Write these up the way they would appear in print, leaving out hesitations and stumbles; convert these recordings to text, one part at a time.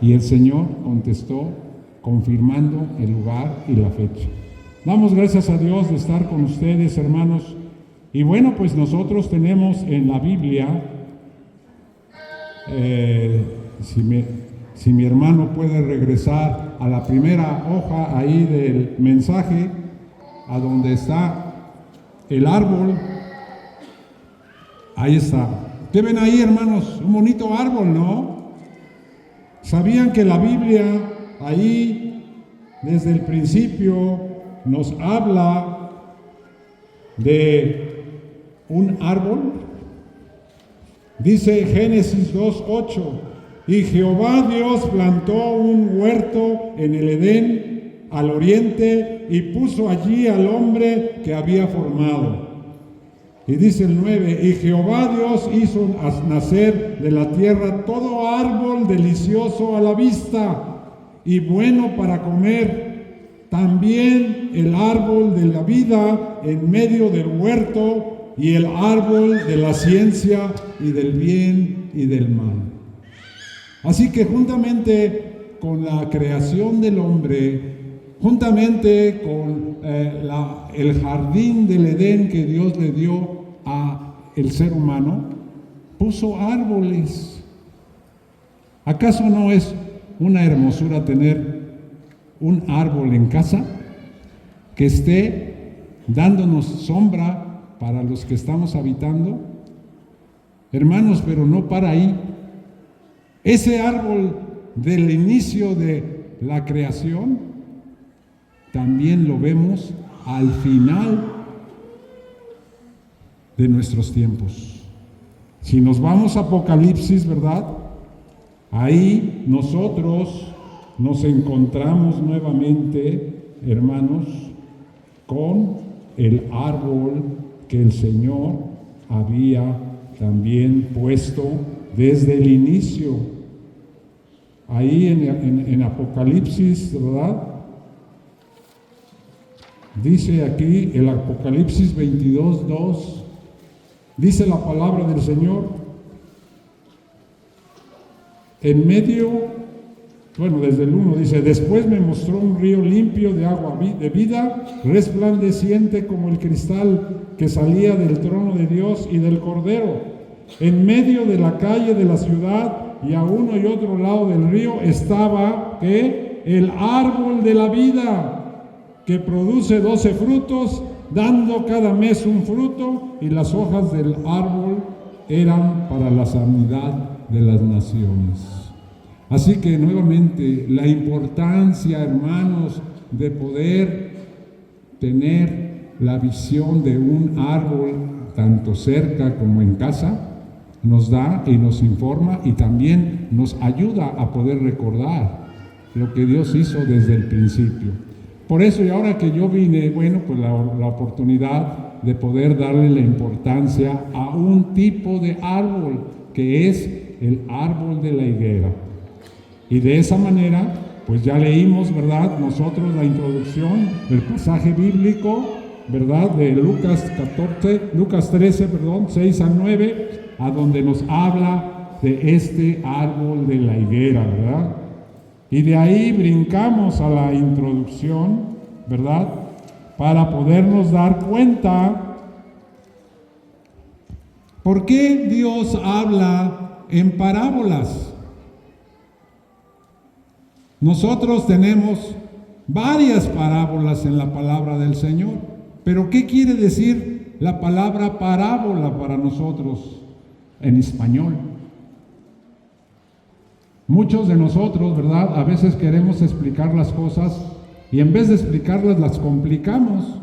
Y el Señor contestó, confirmando el lugar y la fecha. Damos gracias a Dios de estar con ustedes, hermanos. Y bueno, pues nosotros tenemos en la Biblia, si mi hermano puede regresar a la primera hoja ahí del mensaje, a donde está el árbol, ahí está. ¿Qué ven ahí, hermanos? Un bonito árbol, ¿no? ¿Sabían que la Biblia ahí, desde el principio, nos habla de un árbol? Dice Génesis 2:8, y Jehová Dios plantó un huerto en el Edén al oriente y puso allí al hombre que había formado. Y dice el 9, y Jehová Dios hizo nacer de la tierra todo árbol delicioso a la vista y bueno para comer, también el árbol de la vida en medio del huerto y el árbol de la ciencia y del bien y del mal. Así que juntamente con la creación del hombre, juntamente con el jardín del Edén que Dios le dio al ser humano, puso árboles. ¿Acaso no es una hermosura tener un árbol en casa que esté dándonos sombra para los que estamos habitando? Hermanos, pero no para ahí. Ese árbol del inicio de la creación también lo vemos al final de nuestros tiempos. Si nos vamos a Apocalipsis, ¿verdad? Ahí nosotros nos encontramos nuevamente, hermanos, con el árbol que el Señor había también puesto desde el inicio. Ahí en Apocalipsis, ¿verdad? Dice aquí el Apocalipsis 22:2, dice la palabra del Señor, en medio, desde el 1 dice, después me mostró un río limpio de agua de vida, resplandeciente como el cristal que salía del trono de Dios y del Cordero. En medio de la calle de la ciudad y a uno y otro lado del río estaba el árbol de la vida, que produce 12 frutos, dando cada mes un fruto, y las hojas del árbol eran para la sanidad de las naciones. Así que nuevamente la importancia, hermanos, de poder tener la visión de un árbol tanto cerca como en casa, nos da y nos informa y también nos ayuda a poder recordar lo que Dios hizo desde el principio. Por eso, y ahora que yo vine, pues la oportunidad de poder darle la importancia a un tipo de árbol, que es el árbol de la higuera. Y de esa manera, pues ya leímos, ¿verdad?, nosotros la introducción del pasaje bíblico, ¿verdad?, de Lucas 13, 6 al 9, a donde nos habla de este árbol de la higuera, ¿verdad? Y de ahí brincamos a la introducción, ¿verdad?, para podernos dar cuenta por qué Dios habla en parábolas. Nosotros tenemos varias parábolas en la palabra del Señor, pero ¿qué quiere decir la palabra parábola para nosotros en español? Muchos de nosotros, ¿verdad?, a veces queremos explicar las cosas y en vez de explicarlas las complicamos.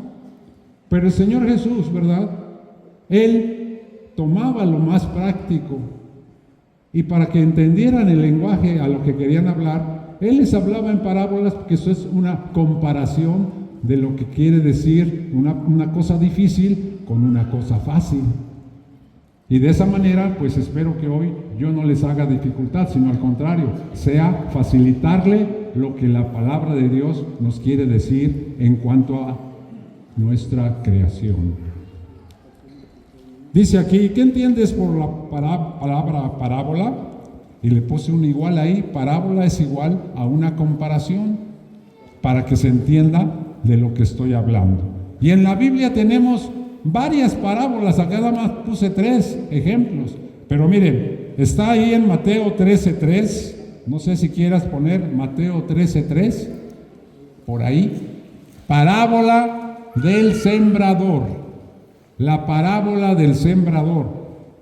Pero el Señor Jesús, ¿verdad?, Él tomaba lo más práctico y para que entendieran el lenguaje a lo que querían hablar, Él les hablaba en parábolas, porque eso es una comparación de lo que quiere decir una cosa difícil con una cosa fácil. Y de esa manera, pues espero que hoy yo no les haga dificultad, sino al contrario, sea facilitarle lo que la palabra de Dios nos quiere decir en cuanto a nuestra creación. Dice aquí, ¿qué entiendes por la palabra parábola? y le puse un igual ahí. Parábola es igual a una comparación, para que se entienda de lo que estoy hablando. Y en la Biblia tenemos varias parábolas, acá nada más puse 3 ejemplos, pero miren, está ahí en Mateo 13:3, no sé si quieras poner Mateo 13:3, por ahí, parábola del sembrador, la parábola del sembrador.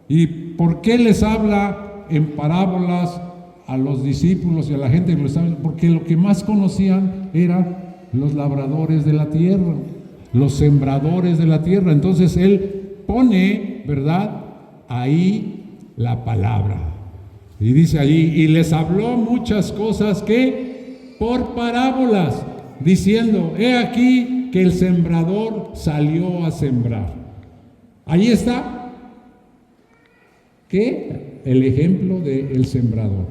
¿Y por qué les habla en parábolas a los discípulos y a la gente que lo sabe? Porque lo que más conocían eran los labradores de la tierra, los sembradores de la tierra. Entonces él pone, ¿verdad?, ahí la palabra. Y dice allí, y les habló muchas cosas que por parábolas, diciendo, he aquí que el sembrador salió a sembrar. Ahí está, ¿qué? El ejemplo del sembrador.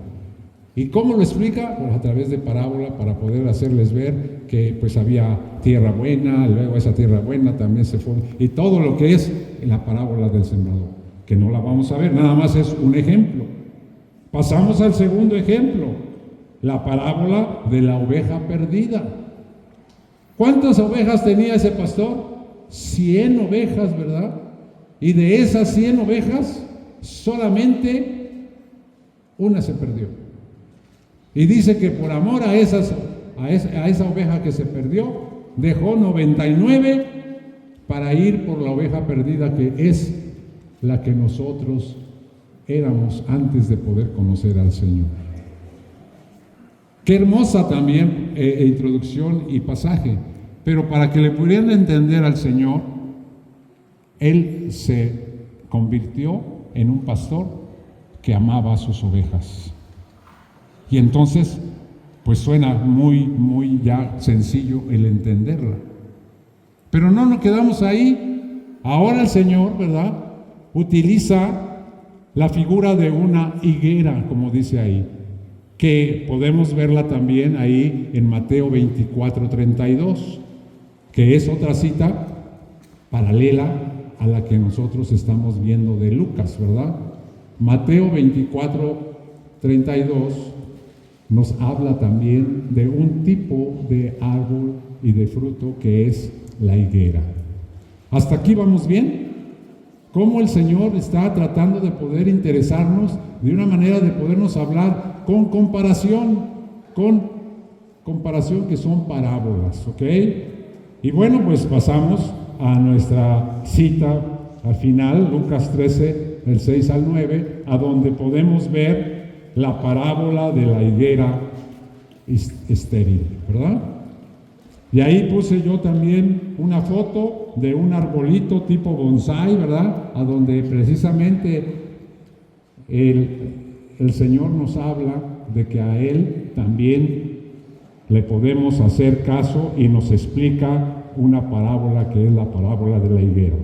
¿Y cómo lo explica? Pues a través de parábola, para poder hacerles ver que pues había tierra buena, luego esa tierra buena también se fue, y todo lo que es en la parábola del sembrador, que no la vamos a ver, nada más es un ejemplo. Pasamos al segundo ejemplo, la parábola de la oveja perdida. ¿Cuántas ovejas tenía ese pastor? 100 ovejas, ¿verdad? Y de esas 100 ovejas, solamente una se perdió. Y dice que por amor a esa oveja que se perdió, dejó 99 para ir por la oveja perdida, que es la que nosotros éramos antes de poder conocer al Señor. Qué hermosa también introducción y pasaje, pero para que le pudieran entender al Señor, Él se convirtió en un pastor que amaba a sus ovejas. Y entonces, pues suena muy ya sencillo el entenderla. Pero no nos quedamos ahí. Ahora el Señor, ¿verdad?, utiliza la figura de una higuera, como dice ahí, que podemos verla también ahí en Mateo 24:32, que es otra cita paralela a la que nosotros estamos viendo de Lucas, ¿verdad? Mateo 24:32 nos habla también de un tipo de árbol y de fruto que es la higuera. ¿Hasta aquí vamos bien? Cómo el Señor está tratando de poder interesarnos de una manera de podernos hablar con comparación que son parábolas, ¿ok? Y bueno, pues pasamos a nuestra cita al final, Lucas 13, del 6 al 9, a donde podemos ver la parábola de la higuera estéril, ¿verdad? Y ahí puse yo también una foto de un arbolito tipo bonsái, ¿verdad?, a donde precisamente el Señor nos habla de que a Él también le podemos hacer caso, y nos explica una parábola que es la parábola de la higuera.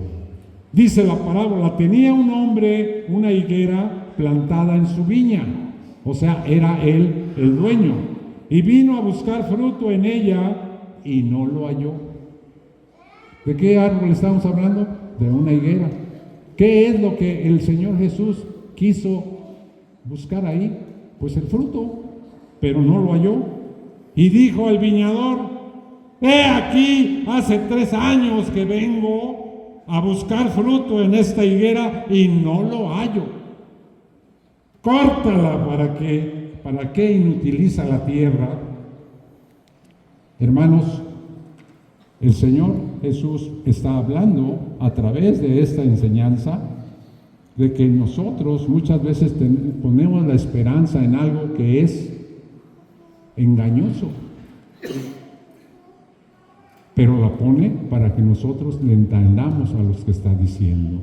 Dice la parábola: tenía un hombre una higuera plantada en su viña, o sea, era él el dueño, y vino a buscar fruto en ella y no lo halló. ¿De qué árbol estamos hablando? De una higuera. ¿Qué es lo que el Señor Jesús quiso buscar ahí? Pues el fruto, pero no lo halló. Y dijo al viñador: he aquí, hace 3 años que vengo a buscar fruto en esta higuera y no lo hallo. Córtala. ¿Para qué inutiliza la tierra? Hermanos, el Señor Jesús está hablando a través de esta enseñanza de que nosotros muchas veces ponemos la esperanza en algo que es engañoso, pero la pone para que nosotros le entendamos a los que está diciendo.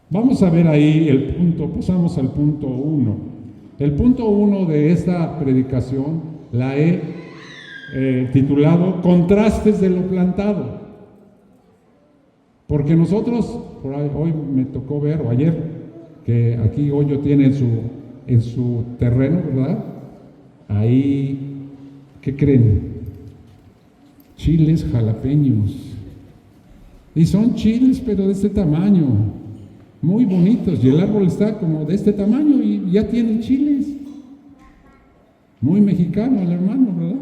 Vamos a ver ahí el punto, pasamos al punto 1. El punto 1 de esta predicación la he titulado Contrastes de lo plantado. Porque nosotros, por ahí, hoy me tocó ver, o ayer, que aquí Hoyo tiene en su terreno, ¿verdad? Ahí, ¿qué creen? Chiles jalapeños. Y son chiles, pero de este tamaño, muy bonitos. Y el árbol está como de este tamaño y ya tienen chiles. Muy mexicano el hermano, ¿verdad?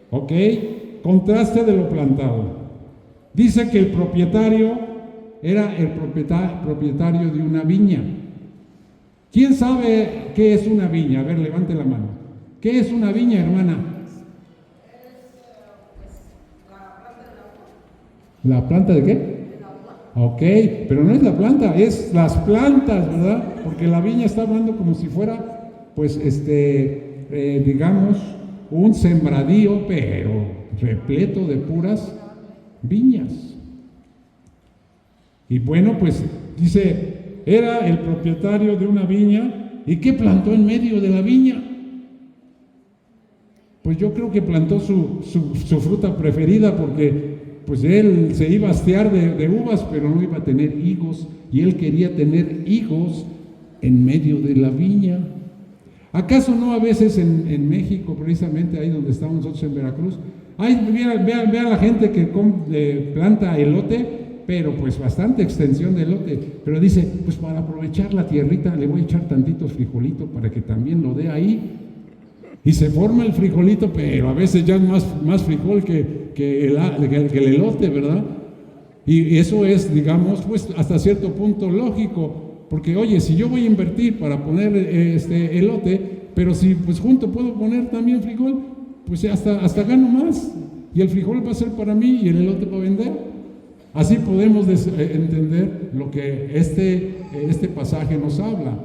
Ok, contraste de lo plantado. Dice que el propietario era el propietario de una viña. ¿Quién sabe qué es una viña? A ver, levante la mano. ¿Qué es una viña, hermana? ¿La planta de qué? Ok, pero no es la planta, es las plantas, ¿verdad? Porque la viña está hablando como si fuera, pues, digamos, un sembradío, pero repleto de puras viñas. Y bueno, pues, dice, era el propietario de una viña, ¿y qué plantó en medio de la viña? Pues yo creo que plantó su fruta preferida, porque pues él se iba a hastear de uvas, pero no iba a tener higos, y él quería tener higos en medio de la viña. ¿Acaso no a veces en México, precisamente ahí donde estamos nosotros en Veracruz, vea la gente que planta elote, pero pues bastante extensión de elote, pero dice, pues para aprovechar la tierrita le voy a echar tantito frijolito para que también lo dé ahí, y se forma el frijolito, pero a veces ya es más frijol que el elote, ¿verdad? Y eso es, digamos, pues hasta cierto punto lógico, porque oye, si yo voy a invertir para poner elote, pero si pues junto puedo poner también frijol, pues hasta gano más, y el frijol va a ser para mí y el elote para vender. Así podemos entender lo que este pasaje nos habla.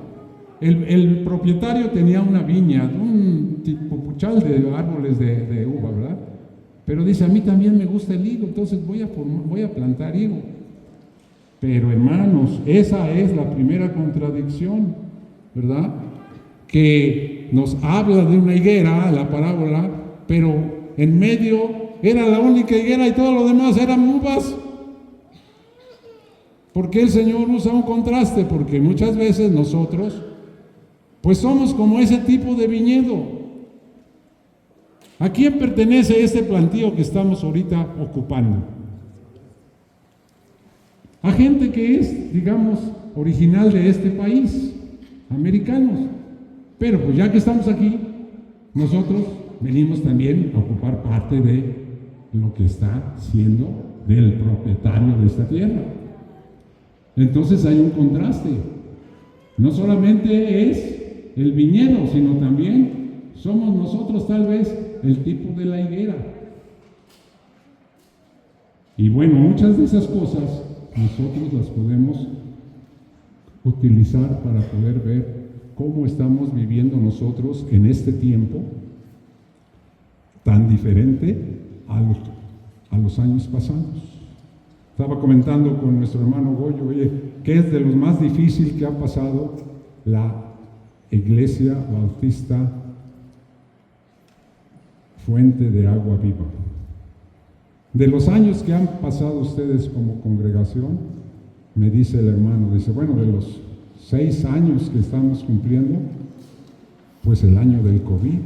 El propietario tenía una viña, un tipo puchal de árboles de uva, ¿verdad? Pero dice, a mí también me gusta el higo, entonces voy a plantar higo. Pero hermanos, esa es la primera contradicción, ¿verdad? Que nos habla de una higuera, la parábola, pero en medio era la única higuera y todo lo demás eran uvas. ¿Por qué el Señor usa un contraste? Porque muchas veces nosotros pues somos como ese tipo de viñedo. ¿A quién pertenece este plantío que estamos ahorita ocupando? A gente que es, digamos, original de este país, americanos. Pero pues ya que estamos aquí, nosotros venimos también a ocupar parte de lo que está siendo del propietario de esta tierra. Entonces hay un contraste. No solamente es el viñedo, sino también somos nosotros tal vez el tipo de la higuera. Y bueno, muchas de esas cosas nosotros las podemos utilizar para poder ver cómo estamos viviendo nosotros en este tiempo tan diferente a los años pasados. Estaba comentando con nuestro hermano Goyo, oye, ¿qué es de lo más difícil que ha pasado la Iglesia Bautista Fuente de Agua Viva? De los años que han pasado ustedes como congregación, me dice el hermano, dice, bueno, de los 6 años que estamos cumpliendo, pues el año del COVID,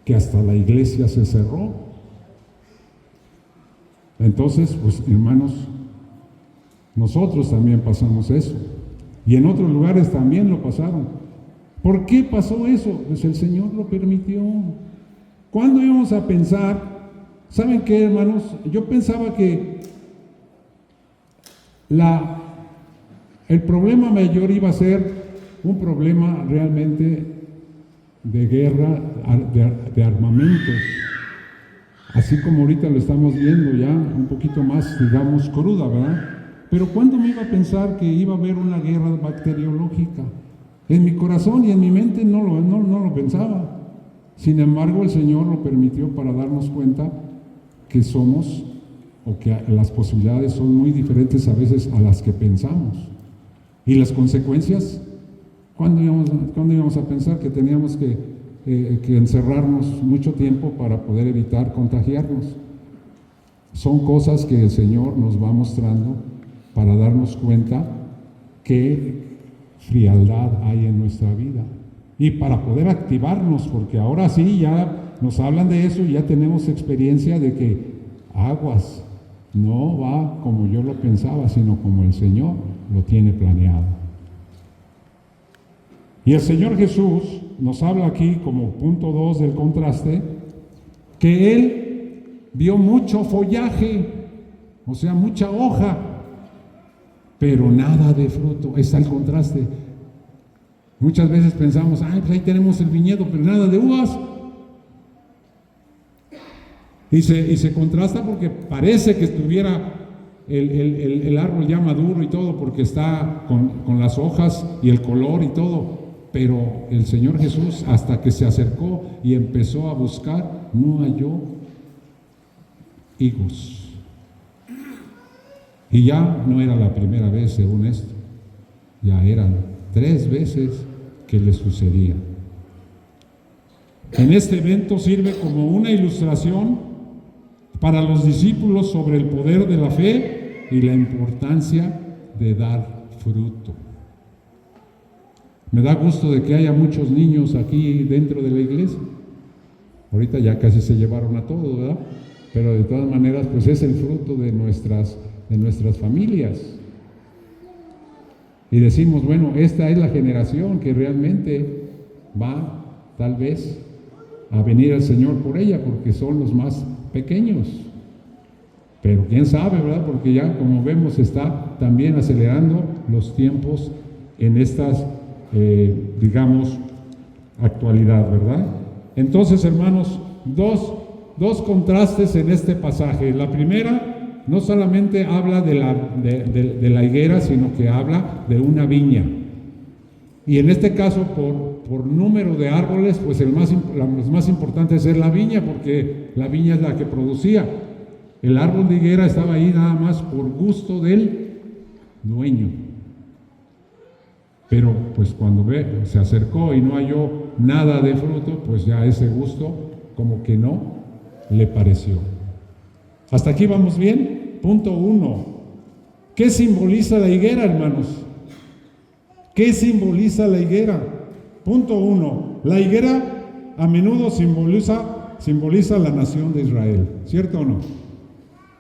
que hasta la iglesia se cerró. Entonces, pues hermanos, nosotros también pasamos eso, y en otros lugares también lo pasaron. ¿Por qué pasó eso? Pues el Señor lo permitió. ¿Cuándo íbamos a pensar? ¿Saben qué, hermanos? Yo pensaba que el problema mayor iba a ser un problema realmente de guerra, de armamentos, así como ahorita lo estamos viendo ya un poquito más, digamos, cruda, ¿verdad? Pero ¿cuándo me iba a pensar que iba a haber una guerra bacteriológica? En mi corazón y en mi mente no lo pensaba. Sin embargo, el Señor lo permitió para darnos cuenta que somos, o que las posibilidades son muy diferentes a veces a las que pensamos. Y las consecuencias, ¿cuándo íbamos a pensar que teníamos que encerrarnos mucho tiempo para poder evitar contagiarnos? Son cosas que el Señor nos va mostrando para darnos cuenta qué frialdad hay en nuestra vida. Y para poder activarnos, porque ahora sí ya nos hablan de eso y ya tenemos experiencia de que aguas, no va como yo lo pensaba, sino como el Señor lo tiene planeado. Y el Señor Jesús nos habla aquí como punto 2 del contraste, que él vio mucho follaje, o sea, mucha hoja, pero nada de fruto. Está el contraste. Muchas veces pensamos, pues ahí tenemos el viñedo, pero nada de uvas. Y se contrasta porque parece que estuviera el árbol ya maduro y todo, porque está con las hojas y el color y todo. Pero el Señor Jesús, hasta que se acercó y empezó a buscar, no halló higos. Y ya no era la primera vez, según esto, ya eran 3 veces que le sucedía. En este evento sirve como una ilustración para los discípulos sobre el poder de la fe y la importancia de dar fruto. Me da gusto de que haya muchos niños aquí dentro de la iglesia. Ahorita ya casi se llevaron a todos, ¿verdad? Pero de todas maneras, pues es el fruto de nuestras familias. Y decimos, bueno, esta es la generación que realmente va, tal vez, a venir al Señor por ella, porque son los más pequeños. Pero quién sabe, ¿verdad? Porque ya, como vemos, está también acelerando los tiempos en estas, digamos, actualidad, ¿verdad? Entonces, hermanos, dos contrastes en este pasaje. La primera, no solamente habla de la higuera, sino que habla de una viña. Y en este caso, por número de árboles, pues los más importantes es la viña, porque la viña es la que producía. El árbol de higuera estaba ahí nada más por gusto del dueño. Pero pues cuando se acercó y no halló nada de fruto, pues ya ese gusto como que no le pareció. ¿Hasta aquí vamos bien? Punto 1. ¿Qué simboliza la higuera, hermanos? ¿Qué simboliza la higuera? Punto 1. La higuera a menudo simboliza la nación de Israel, ¿cierto o no?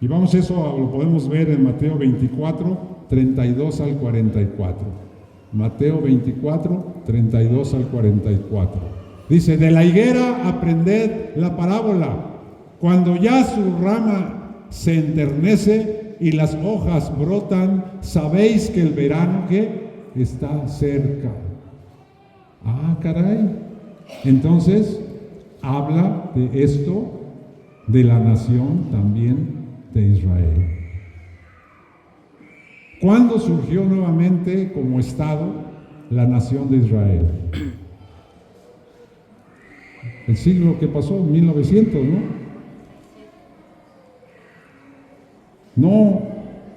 Y eso lo podemos ver en Mateo 24, 32 al 44. Mateo 24, 32 al 44. Dice, de la higuera aprended la parábola. Cuando ya su rama se enternece y las hojas brotan, sabéis que el verano ¿qué? Está cerca. Ah, caray. Entonces, habla de esto, de la nación también de Israel. ¿Cuándo surgió nuevamente como Estado la nación de Israel? El siglo que pasó, 1900, ¿no? No,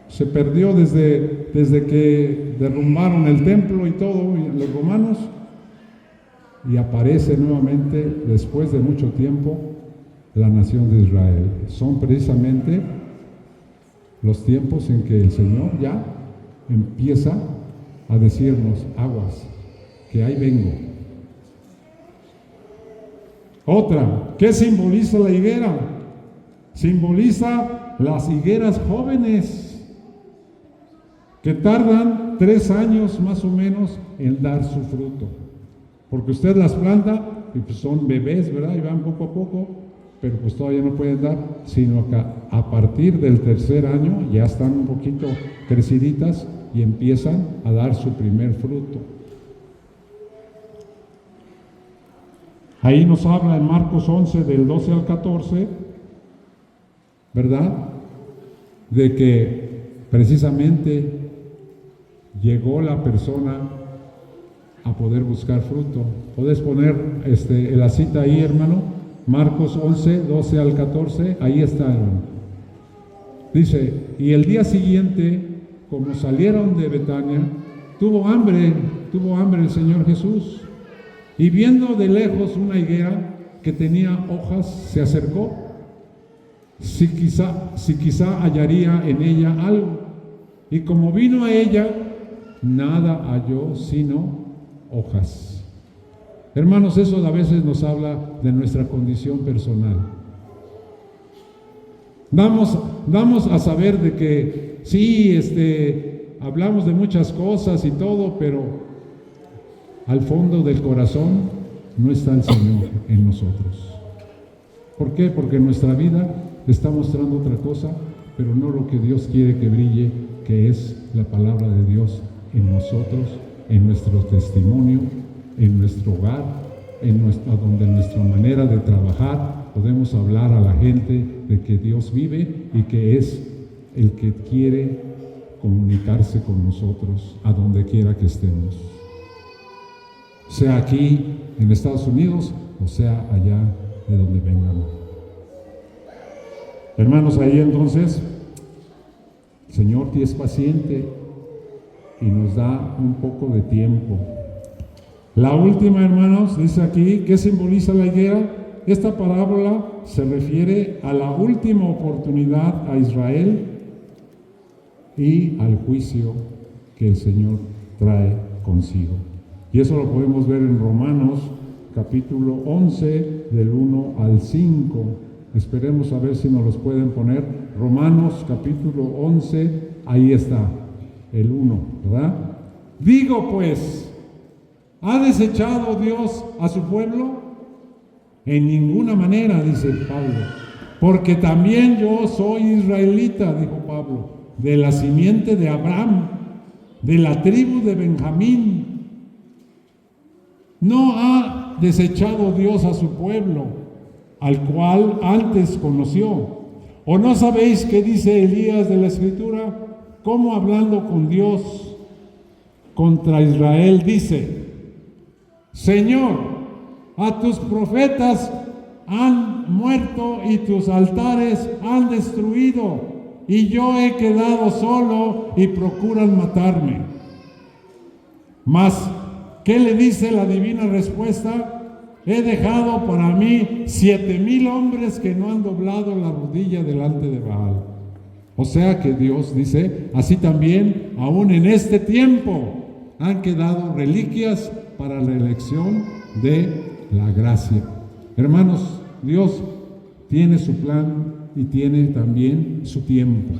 se perdió desde que derrumbaron el templo y todo, y los romanos, y aparece nuevamente, después de mucho tiempo, la nación de Israel. Son precisamente los tiempos en que el Señor ya empieza a decirnos, aguas, que ahí vengo. Otra, ¿qué simboliza la higuera? Simboliza las higueras jóvenes, que tardan 3 años más o menos en dar su fruto. Porque usted las planta y pues son bebés, ¿verdad? Y van poco a poco, pero pues todavía no pueden dar, sino que a partir del 3er año ya están un poquito creciditas y empiezan a dar su primer fruto. Ahí nos habla en Marcos 11 del 12 al 14, ¿verdad? De que precisamente llegó la persona a poder buscar fruto. ¿Puedes poner la cita ahí, hermano? Marcos 11, 12 al 14, ahí está, hermano. Dice, y el día siguiente, como salieron de Betania, tuvo hambre el Señor Jesús, y viendo de lejos una higuera que tenía hojas, se acercó, si quizá hallaría en ella algo, y como vino a ella, nada halló sino hojas. Hermanos, eso a veces nos habla de nuestra condición personal. Vamos a saber de que sí, hablamos de muchas cosas y todo, pero al fondo del corazón no está el Señor en nosotros. ¿Por qué? Porque nuestra vida está mostrando otra cosa, pero no lo que Dios quiere que brille, que es la palabra de Dios en nosotros, en nuestro testimonio, en nuestro hogar, donde en nuestra manera de trabajar podemos hablar a la gente de que Dios vive y que es el que quiere comunicarse con nosotros a donde quiera que estemos, sea aquí en Estados Unidos o sea allá de donde vengamos. Hermanos, ahí entonces el Señor es paciente y nos da un poco de tiempo. La última, hermanos, dice aquí, ¿qué simboliza la higuera? Esta parábola se refiere a la última oportunidad a Israel y al juicio que el Señor trae consigo. Y eso lo podemos ver en Romanos capítulo 11 del 1 al 5. Esperemos a ver si nos los pueden poner. Romanos capítulo 11, ahí está, el 1, ¿verdad? Digo pues, ¿ha desechado Dios a su pueblo? En ninguna manera, dice Pablo, porque también yo soy israelita, dijo Pablo, de la simiente de Abraham, de la tribu de Benjamín. No ha desechado Dios a su pueblo, al cual antes conoció. ¿O no sabéis qué dice Elías de la Escritura? Cómo hablando con Dios contra Israel dice: Señor, a tus profetas han muerto y tus altares han destruido, y yo he quedado solo y procuran matarme. Mas, ¿qué le dice la divina respuesta? He dejado para mí 7,000 hombres que no han doblado la rodilla delante de Baal. O sea que Dios dice, así también, aún en este tiempo, han quedado reliquias para la elección de la gracia. Hermanos, Dios tiene su plan y tiene también su tiempo.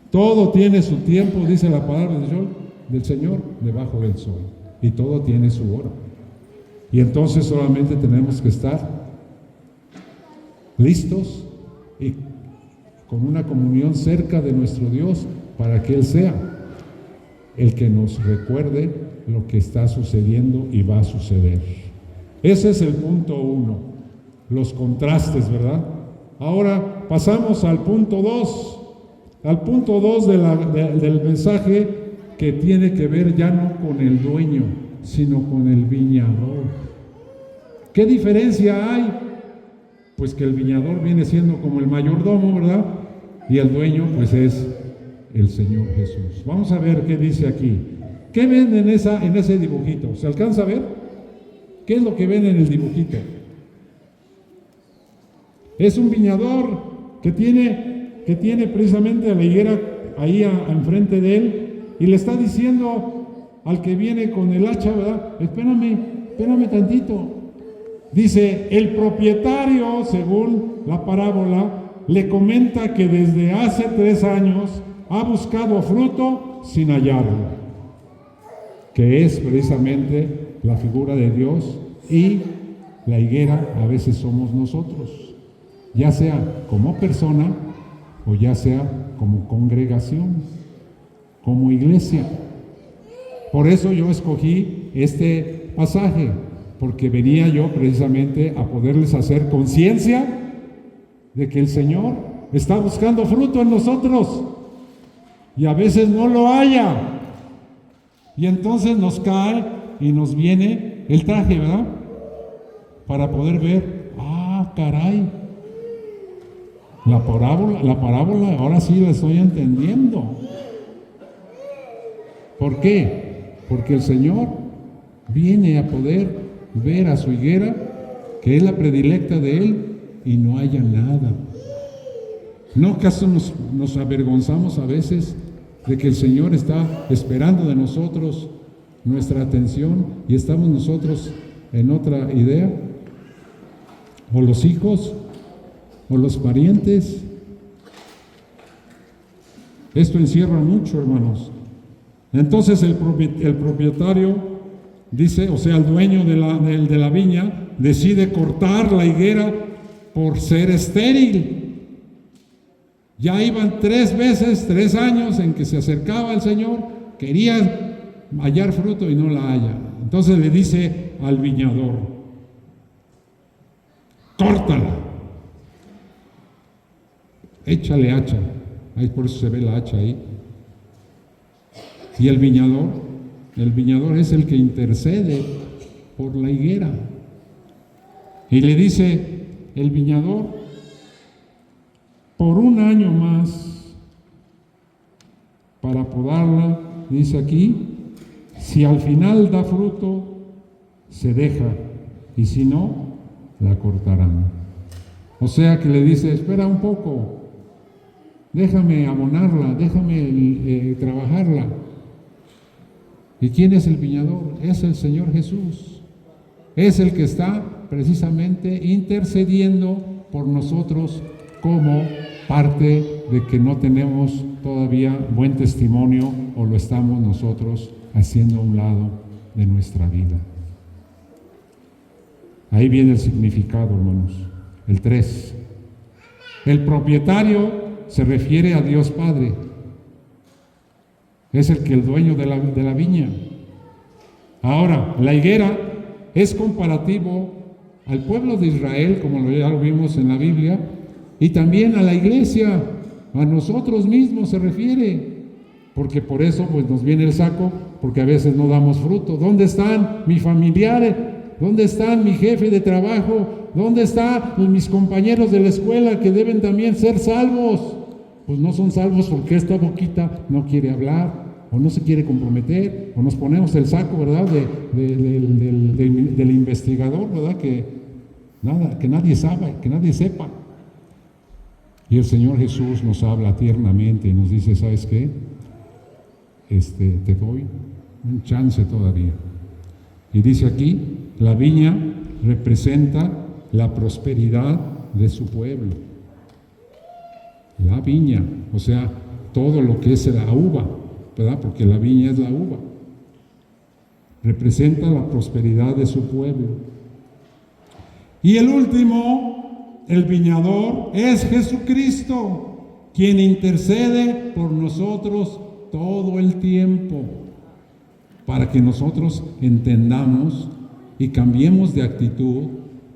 Todo tiene su tiempo, dice la palabra del Señor, debajo del sol. Y todo tiene su hora. Y entonces solamente tenemos que estar listos y con una comunión cerca de nuestro Dios para que Él sea el que nos recuerde lo que está sucediendo y va a suceder. Ese es el punto 1, los contrastes, ¿verdad? Ahora pasamos al punto 2, del mensaje, que tiene que ver ya no con el dueño, sino con el viñador. ¿Qué diferencia hay? Pues que el viñador viene siendo como el mayordomo, ¿verdad? Y el dueño pues es el Señor Jesús. Vamos a ver qué dice aquí. ¿Qué ven en ese dibujito? ¿Se alcanza a ver? ¿Qué es lo que ven en el dibujito? Es un viñador que tiene precisamente a la higuera ahí enfrente de él y le está diciendo al que viene con el hacha, ¿verdad? Espérame tantito. Dice, el propietario, según la parábola, le comenta que desde hace 3 años ha buscado fruto sin hallarlo, que es precisamente la figura de Dios, y la higuera a veces somos nosotros, ya sea como persona o ya sea como congregación, como iglesia. Por eso yo escogí este pasaje, porque venía yo precisamente a poderles hacer conciencia de que el Señor está buscando fruto en nosotros y a veces no lo haya, y entonces nos cae y nos viene el traje, ¿verdad? Para poder ver, caray, la parábola ahora sí la estoy entendiendo. ¿Por qué? Porque el Señor viene a poder ver a su higuera, que es la predilecta de Él, y no haya nada. ¿No acaso nos avergonzamos a veces de que el Señor está esperando de nosotros nuestra atención y estamos nosotros en otra idea? ¿O los hijos? ¿O los parientes? Esto encierra mucho, hermanos. Entonces el propietario dice, o sea, el dueño de la viña decide cortar la higuera por ser estéril. Ya iban 3 años en que se acercaba al Señor, quería hallar fruto y no la halla. Entonces le dice al viñador: córtala, échale hacha. Ahí por eso se ve la hacha ahí. Y el viñador es el que intercede por la higuera. Y le dice el viñador: por 1 año más para podarla, dice aquí, si al final da fruto, se deja, y si no, la cortarán. O sea que le dice: espera un poco, déjame abonarla, déjame trabajarla. ¿Y quién es el viñador? Es el Señor Jesús. Es el que está precisamente intercediendo por nosotros como parte de que no tenemos todavía buen testimonio o lo estamos nosotros haciendo a un lado de nuestra vida. Ahí viene el significado, hermanos. El 3. El propietario se refiere a Dios Padre. Es el dueño de la viña. Ahora, la higuera es comparativo al pueblo de Israel, como ya lo vimos en la Biblia, y también a la iglesia, a nosotros mismos se refiere, porque por eso pues nos viene el saco, porque a veces no damos fruto. ¿Dónde están mis familiares? ¿Dónde están mi jefe de trabajo? ¿Dónde están mis compañeros de la escuela que deben también ser salvos? Pues no son salvos porque esta boquita no quiere hablar, o no se quiere comprometer, o nos ponemos el saco, ¿verdad?, del investigador, ¿verdad?, que nadie sabe, que nadie sepa. Y el Señor Jesús nos habla tiernamente y nos dice: ¿sabes qué? Te doy un chance todavía. Y dice aquí, la viña representa la prosperidad de su pueblo. La viña, o sea, todo lo que es la uva, ¿verdad? Porque la viña es la uva. Representa la prosperidad de su pueblo. Y el último, el viñador, es Jesucristo, quien intercede por nosotros todo el tiempo, para que nosotros entendamos y cambiemos de actitud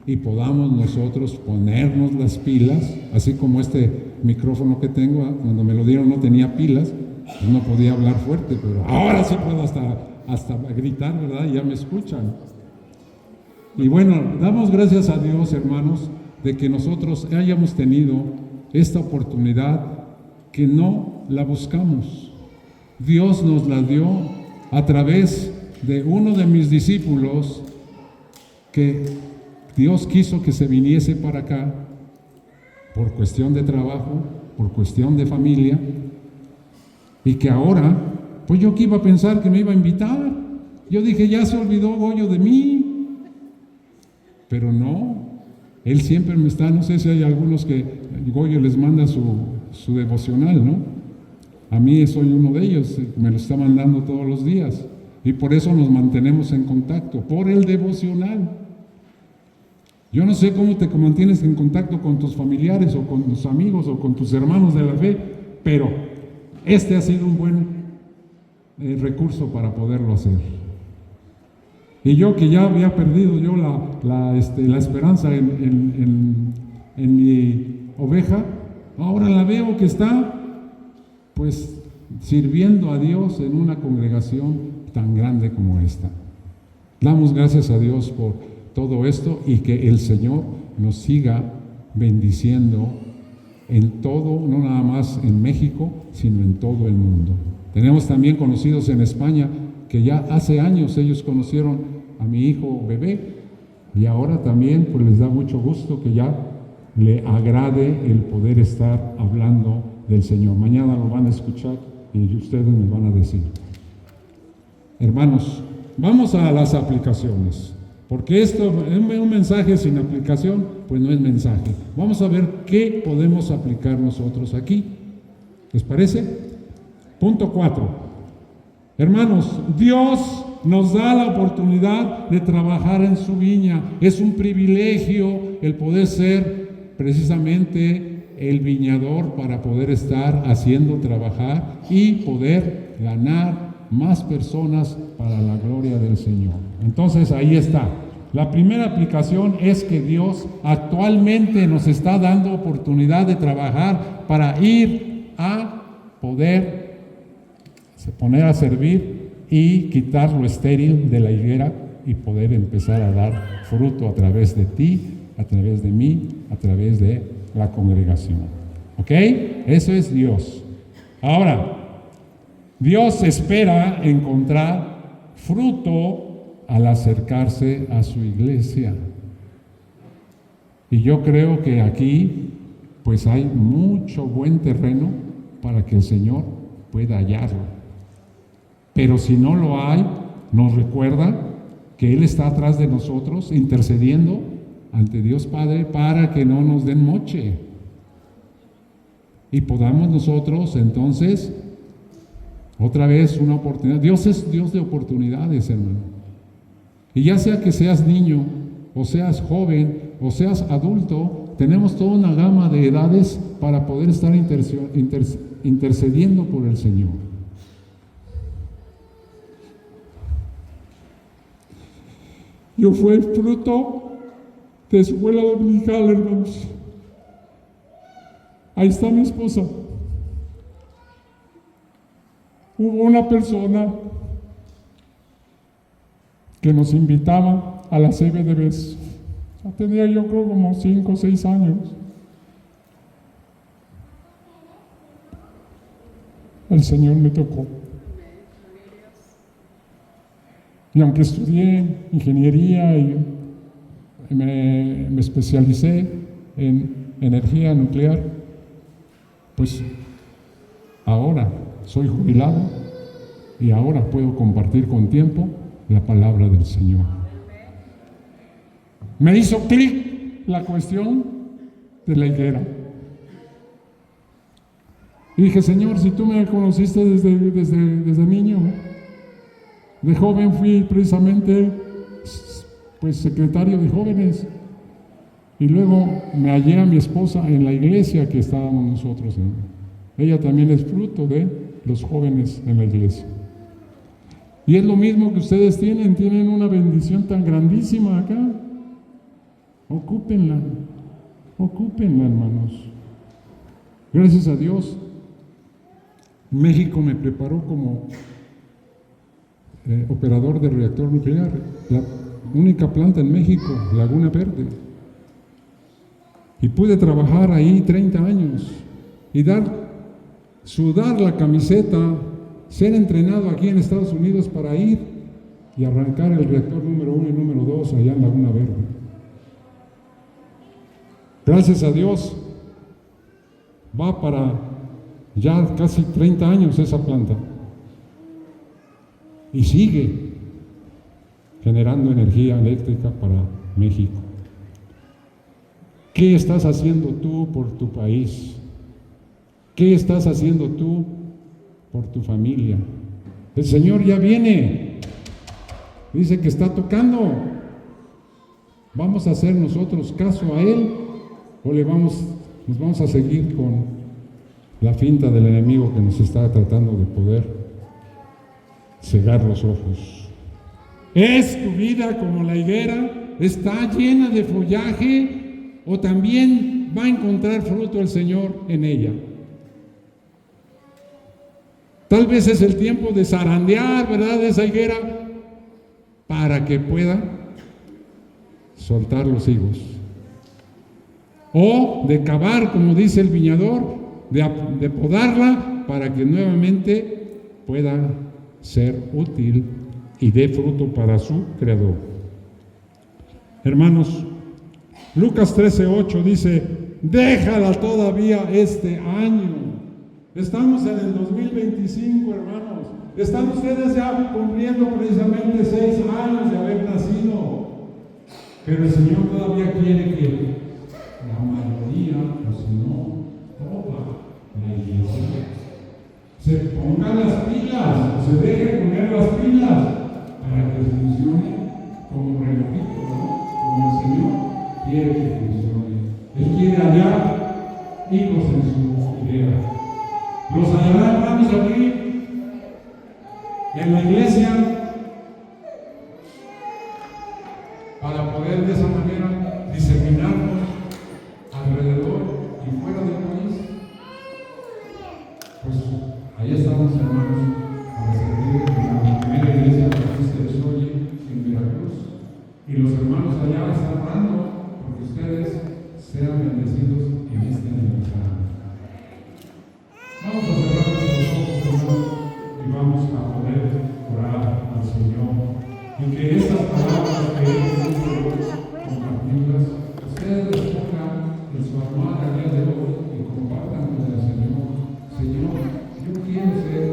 y podamos nosotros ponernos las pilas, así como este micrófono que tengo, cuando me lo dieron no tenía pilas, pues no podía hablar fuerte, pero ahora sí puedo hasta gritar, ¿verdad? Y ya me escuchan. Y bueno, damos gracias a Dios, hermanos, de que nosotros hayamos tenido esta oportunidad que no la buscamos. Dios nos la dio a través de uno de mis discípulos, que Dios quiso que se viniese para acá por cuestión de trabajo, por cuestión de familia, y que ahora, pues yo que iba a pensar que me iba a invitar. Yo dije: ya se olvidó Goyo de mí. Pero no, él siempre me está, no sé si hay algunos que Goyo les manda su devocional, ¿no? A mí soy uno de ellos, me lo está mandando todos los días. Y por eso nos mantenemos en contacto, por el devocional. Yo no sé cómo te mantienes en contacto con tus familiares o con tus amigos o con tus hermanos de la fe, pero este ha sido un buen recurso para poderlo hacer. Y yo, que ya había perdido yo la esperanza en mi oveja, ahora la veo que está pues sirviendo a Dios en una congregación tan grande como esta. Damos gracias a Dios por todo esto y que el Señor nos siga bendiciendo en todo, no nada más en México, sino en todo el mundo. Tenemos también conocidos en España que ya hace años ellos conocieron a mi hijo bebé, y ahora también pues les da mucho gusto que ya le agrade el poder estar hablando del Señor. Mañana lo van a escuchar y ustedes me van a decir. Hermanos, vamos a las aplicaciones, porque esto, un mensaje sin aplicación, pues no es mensaje. Vamos a ver qué podemos aplicar nosotros aquí. ¿Les parece? Punto 4. Hermanos, Dios nos da la oportunidad de trabajar en su viña. Es un privilegio el poder ser precisamente el viñador para poder estar haciendo trabajar y poder ganar más personas para la gloria del Señor. Entonces ahí está. La primera aplicación es que Dios actualmente nos está dando oportunidad de trabajar para ir a poder poner a servir y quitar lo estéril de la higuera y poder empezar a dar fruto a través de ti, a través de mí, a través de la congregación. ¿Ok? Eso es Dios. Ahora, Dios espera encontrar fruto al acercarse a su iglesia. Y yo creo que aquí pues hay mucho buen terreno para que el Señor pueda hallarlo. Pero si no lo hay, nos recuerda que Él está atrás de nosotros intercediendo ante Dios Padre para que no nos den moche y podamos nosotros entonces otra vez una oportunidad. Dios es Dios de oportunidades, hermano. Y ya sea que seas niño o seas joven o seas adulto, tenemos toda una gama de edades para poder estar intercediendo por el Señor. Yo fui el fruto de su escuela dominical, hermanos. Ahí está mi esposa. Hubo una persona que nos invitaba a la CBDBs. Ya tenía yo creo como 5 o 6 años. El Señor me tocó. Y aunque estudié ingeniería y me especialicé en energía nuclear, pues ahora soy jubilado y ahora puedo compartir con tiempo la palabra del Señor. Me hizo clic la cuestión de la higuera. Y dije, Señor, si tú me conociste desde niño, de joven fui precisamente pues secretario de jóvenes y luego me hallé a mi esposa en la iglesia que estábamos nosotros en. Ella también es fruto de los jóvenes en la iglesia. Y es lo mismo que ustedes tienen una bendición tan grandísima acá. Ocúpenla, hermanos. Gracias a Dios, México me preparó como operador de reactor nuclear, la única planta en México, Laguna Verde. Y pude trabajar ahí 30 años y sudar la camiseta, ser entrenado aquí en Estados Unidos para ir y arrancar el reactor número 1 y número 2 allá en Laguna Verde. Gracias a Dios, va para ya casi 30 años esa planta. Y sigue generando energía eléctrica para México. ¿Qué estás haciendo tú por tu país? ¿Qué estás haciendo tú por tu familia? El Señor ya viene. Dice que está tocando. ¿Vamos a hacer nosotros caso a Él o nos vamos a seguir con la finta del enemigo que nos está tratando de poder cegar los ojos? ¿Es tu vida como la higuera? ¿Está llena de follaje? ¿O también va a encontrar fruto el Señor en ella? Tal vez es el tiempo de zarandear, ¿verdad?, esa higuera para que pueda soltar los higos. O de cavar, como dice el viñador, de podarla para que nuevamente pueda ser útil y dé fruto para su creador. Hermanos, Lucas 13:8 dice, déjala todavía este año. Estamos en el 2025, hermanos. Están ustedes ya cumpliendo precisamente 6 años de haber nacido. Pero el Señor todavía quiere que la mayoría, o si no, toda la iglesia se pongan las pilas, se dejen Él quiere hallar hijos en su higuera. Los hallará, hermanos, aquí en la iglesia, para poder de esa manera diseminarnos alrededor y fuera del país. Pues ahí estamos, hermanos, para servir en la primera iglesia baptista de Xochitl en Veracruz. Y los hermanos allá están orando porque ustedes sean bendecidos en este aniversario. Vamos a cerrar nuestros ojos, hermanos, y vamos a poder orar al Señor. Y que estas palabras que hemos compartidas, ustedes las pongan en su almohada el día de hoy y compartan con el Señor. Señor, yo quiero ser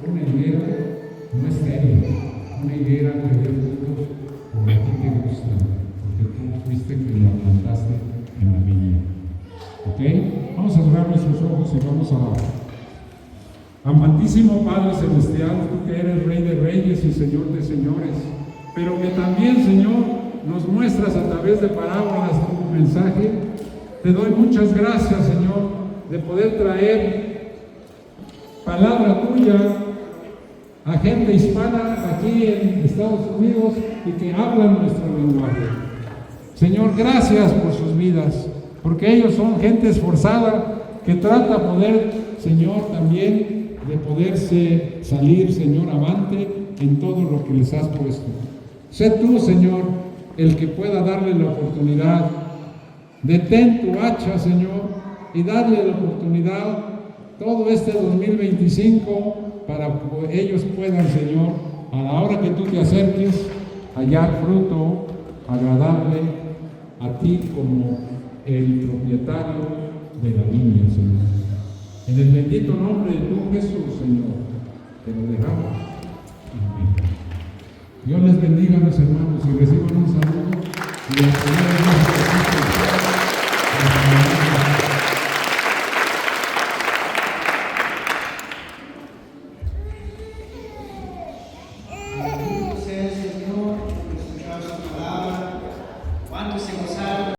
una higuera no estéril, una higuera que dé frutos como a ti te gusta, porque tú fuiste que la plantaste en la viña. ¿Ok? Vamos a cerrar nuestros ojos y vamos a orar. Amantísimo Padre Celestial, tú que eres Rey de Reyes y Señor de Señores, pero que también, Señor, nos muestras a través de parábolas tu mensaje. Te doy muchas gracias, Señor, de poder traer palabra tuya a gente hispana aquí en Estados Unidos y que hablan nuestro lenguaje. Señor, gracias por sus vidas, porque ellos son gente esforzada que trata poder, Señor, también de poderse salir, Señor, avante en todo lo que les has puesto. Sé tú, Señor, el que pueda darle la oportunidad. Detén tu hacha, Señor, y darle la oportunidad todo este 2025 para que ellos puedan, Señor, a la hora que tú te acerques, hallar fruto agradable a ti como el propietario de la viña, Señor. En el bendito nombre de tu Jesús, Señor, te lo dejamos. Amén. Dios les bendiga, mis hermanos, y reciban un saludo y la palabra de Dios.